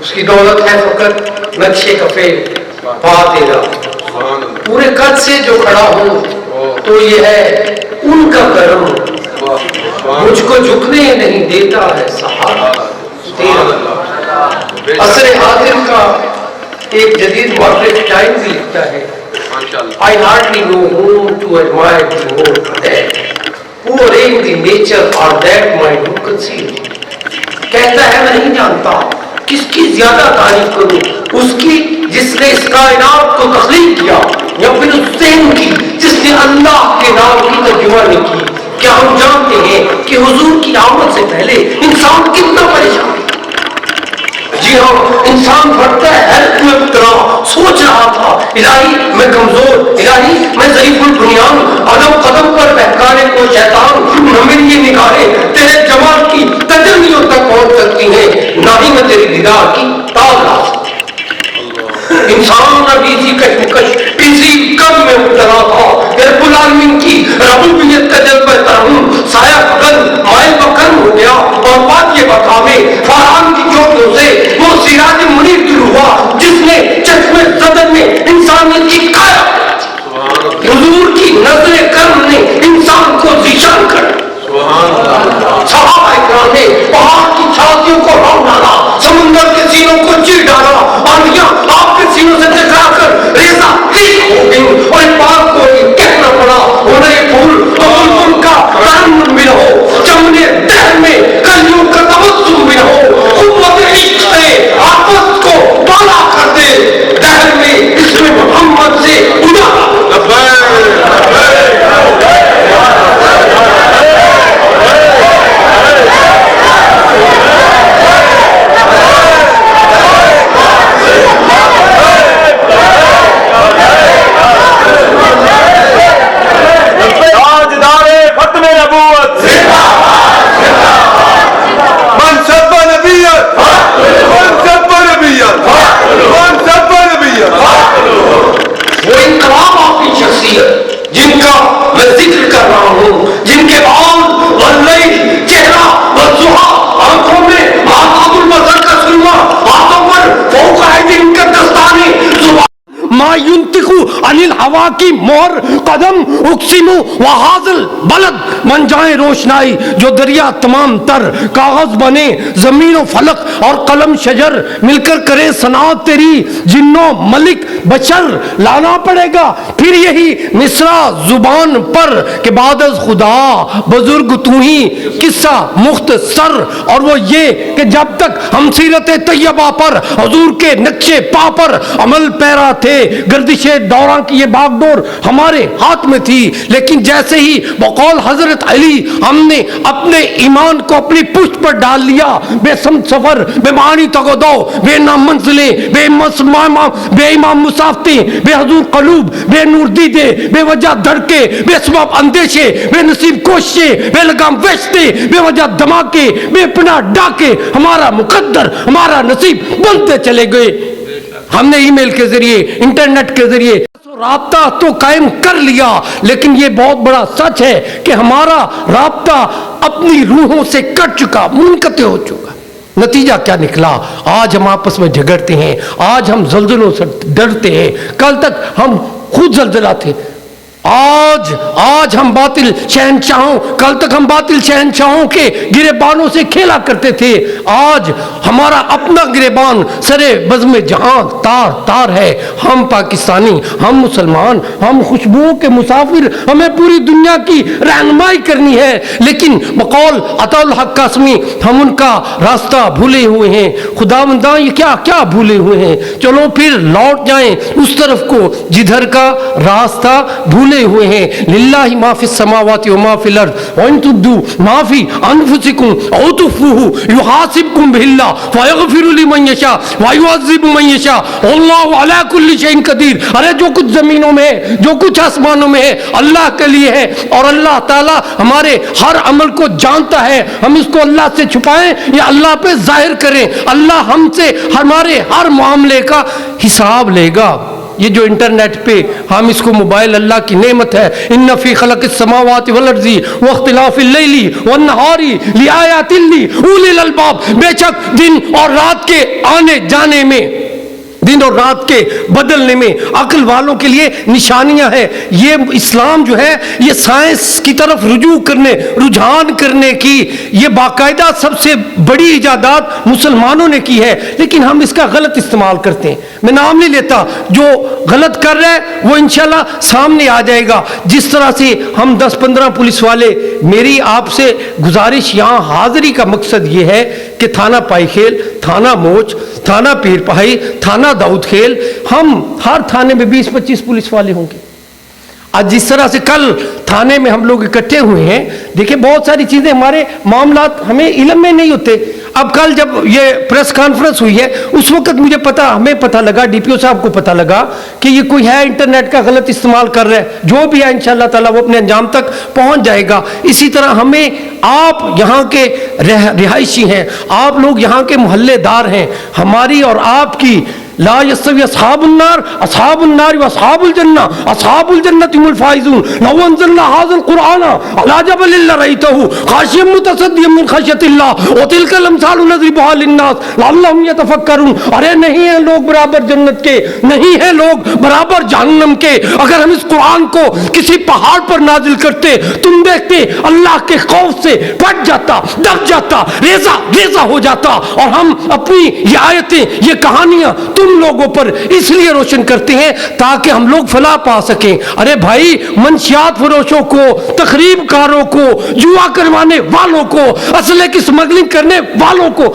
اس کی دولت ہے فقط نقشے کفے پا تیرا، پورے قد سے جو کھڑا ہوں تو یہ ہے ان کا کرم، مجھ کو جھکنے نہیں دیتا ہے سہارا تیرا۔ عصر حاضر کا ایک جدید مورخ ٹائم بھی لکھتا ہے I hardly know whom to admire the more that who arrange the nature or that might do conceal۔ کہتا ہے میں نہیں جانتا کس کی زیادہ تعریف کروں، اس کی جس نے اس کائنات کو تخلیق کیا، یا پھر اس ذہن کی جس نے اللہ کے نام کی ترجمانی کی۔ کیا ہم جانتے ہیں کہ حضور کی آمد سے پہلے انسان کتنا پریشان تھا؟ جی ہاں، انسان بڑھتا ہے حیرت میں ابتلا، سوچ رہا تھا الہی میں کمزور، الہی میں ضعیف البنیان، قدم قدم پر بہکانے کو شیطان، نہ میری یہ نگاہیں تیرے جمال کی تجلیوں تک پہنچ سکتی ہیں، نہ ہی میں تیری دیدار کی تاب لا سکتا۔ انسان ابھی اسی کشمکش اسی کم میں مبتلا تھا، رب العالمین کی ربوبیت کا جلوہ ترہم سایہ فکن مائل بکن ہو گیا، اور بات یہ بتا میں فاران کی چوٹوں سے وہ سراج منیر شروع ہوا جس نے چشمے صدر میں انسانیت کی کایا، حضور کی نظر کرم نے انسان کو ذیشان کر، صحابہ اکرام نے پہاڑ کی چھاتیوں کو روک ڈالا، سمندر کے سینوں کو چیر ڈالا، آندیاں آپ کے سینوں سے ٹکرا کر ریزہ تیز ہو گئی، اور پاک کو یہ کہنا پڑا ہونا یہ پھول ان کا ترنم بھی رہو، چمنے دہر میں کلیوں کا تبسم بھی رہو، قوت عشق سے آپس کو بالا کر دے، دہر میں اسم محمد سے اجالا۔ وہ انقلاب آپ کی شخصیت جن کا میں ذکر کر رہا ہوں، جن کے بال واللیل چہرہ والضحا، آنکھوں میں محتاط البصر کا سلوہ، ہاتھوں پر فوق ایدیہم کا دستانے، زبان ما ينطق عن الہوا کی مہر، قدم اقسم وحاذل بلد بن جائیں روشنائی، جو دریا تمام تر کاغذ بنے، زمین و فلک اور قلم شجر مل کر کرے صنعت تیری، جنوں ملک بشر لانا پڑے گا پھر یہی مصرع زبان پر کہ بعد از خدا بزرگ تو ہی قصہ مختصر، اور وہ یہ کہ جب تک ہم سیرت طیبہ پر حضور کے نقشے پا پر عمل پیرا تھے، گردش دوراں کی یہ باغ ڈور ہمارے ہاتھ میں تھی، لیکن جیسے ہی بقول حضرت علی ہم نے اپنے ایمان کو اپنی پشت پر ڈال لیا، بے سمت سفر، بے معنی تگودو، بے نام منزلیں، بے امام مسافتیں، بے حضور قلوب، بے نور دیدے، بے وجہ دھڑکے، بے سبب اندیشے، بے نصیب کوششیں، بے لگام ویشتے، بے وجہ دھماکے، بے پناہ ڈاکے، ہمارا مقدر ہمارا نصیب بنتے چلے گئے۔ ہم نے ای میل کے ذریعے، انٹرنیٹ کے ذریعے رابطہ تو قائم کر لیا، لیکن یہ بہت بڑا سچ ہے کہ ہمارا رابطہ اپنی روحوں سے کٹ چکا، منقطع ہو چکا۔ نتیجہ کیا نکلا؟ آج ہم آپس میں جھگڑتے ہیں، آج ہم زلزلوں سے ڈرتے ہیں، کل تک ہم خود زلزلہ تھے، آج ہم باطل شہنشاہوں، کل تک ہم باطل شہنشاہوں کے گریبانوں سے کھیلا کرتے تھے، آج ہمارا اپنا گریبان سرے بزم جہاں تار تار ہے۔ ہم پاکستانی، ہم مسلمان، ہم خوشبوؤں کے مسافر، ہمیں پوری دنیا کی رہنمائی کرنی ہے، لیکن بقول عطا الحق قاسمی ہم ان کا راستہ بھولے ہوئے ہیں۔ خداونداں یہ کیا بھولے ہوئے ہیں؟ چلو پھر لوٹ جائیں اس طرف کو جدھر کا راستہ بھولے ہوئے ہیں۔ للہ ما فی السماوات و ما فی الارض وان تبدوا ما فی انفسکم او تخفوہ یحاسبکم بہ اللہ فیغفر لمن یشاء ویعذب من یشاء واللہ علی کل شیء قدیر۔ ارے جو کچھ زمینوں میں ہے، جو کچھ آسمانوں میں ہے، اللہ کے لیے ہے، اور اللہ تعالی ہمارے ہر عمل کو جانتا ہے۔ ہم اس کو اللہ سے چھپائیں یا اللہ پہ ظاہر کریں، اللہ ہم سے ہمارے ہر معاملے کا حساب لے گا۔ یہ جو انٹرنیٹ پہ ہم اس کو موبائل اللہ کی نعمت ہے، ان فی خلق السماوات والارض واختلاف اللیل والنہار لآیات لأولی الالباب، بے شک دن اور رات کے آنے جانے میں، دن اور رات کے بدلنے میں عقل والوں کے لیے نشانیاں ہیں۔ یہ اسلام جو ہے یہ سائنس کی طرف رجحان کرنے کی یہ باقاعدہ سب سے بڑی ایجادات مسلمانوں نے کی ہے، لیکن ہم اس کا غلط استعمال کرتے ہیں۔ میں نام نہیں لیتا، جو غلط کر رہا ہے وہ انشاءاللہ سامنے آ جائے گا۔ جس طرح سے ہم 10-15 پولیس والے، میری آپ سے گزارش یہاں حاضری کا مقصد یہ ہے کہ تھانہ پائی کھیل، تھانہ موچ، تھانہ پیر پہائی، تھانہ داؤد کھیل، ہم ہر تھانے میں 20-25 پولیس والے ہوں گے۔ آج جس طرح سے کل تھانے میں ہم لوگ اکٹھے ہوئے ہیں، دیکھیں بہت ساری چیزیں ہمارے معاملات ہمیں علم میں نہیں ہوتے۔ اب کل جب یہ پریس کانفرنس ہوئی ہے اس وقت ہمیں پتہ لگا، ڈی پی او صاحب کو پتہ لگا کہ یہ کوئی ہے انٹرنیٹ کا غلط استعمال کر رہا ہے۔ جو بھی ہے انشاءاللہ تعالیٰ وہ اپنے انجام تک پہنچ جائے گا۔ اسی طرح ہمیں، آپ یہاں کے رہائشی ہیں، آپ لوگ یہاں کے محلے دار ہیں، ہماری اور آپ کی لا یستوی اصحاب النار واصحاب الجنہ، اصحاب الجنۃ هم الفائزون، لو انزلنا هذا القرآن على جبل لرأيته خاشعا متصدعا من خشیۃ اللہ وتلك الامثال نضربها للناس لعلهم يتفکرون۔ ارے نہیں ہیں لوگ برابر جنت کے، نہیں ہیں لوگ برابر جہنم کے۔ اگر ہم اس قرآن کو کسی پہاڑ پر نازل کرتے، تم دیکھتے اللہ کے خوف سے پھٹ جاتا، دب جاتا، ریزہ ریزہ ہو جاتا۔ اور ہم اپنی یہ آیتیں، یہ کہانیاں تم لوگوں پر اس لیے روشن کرتے ہیں تاکہ ہم لوگ فلاح پا سکیں۔ ارے بھائی، منشیات فروشوں کو، تخریب کاروں کو، جوا کروانے والوں کو، اسلحے کی سمگلنگ کرنے والوں کو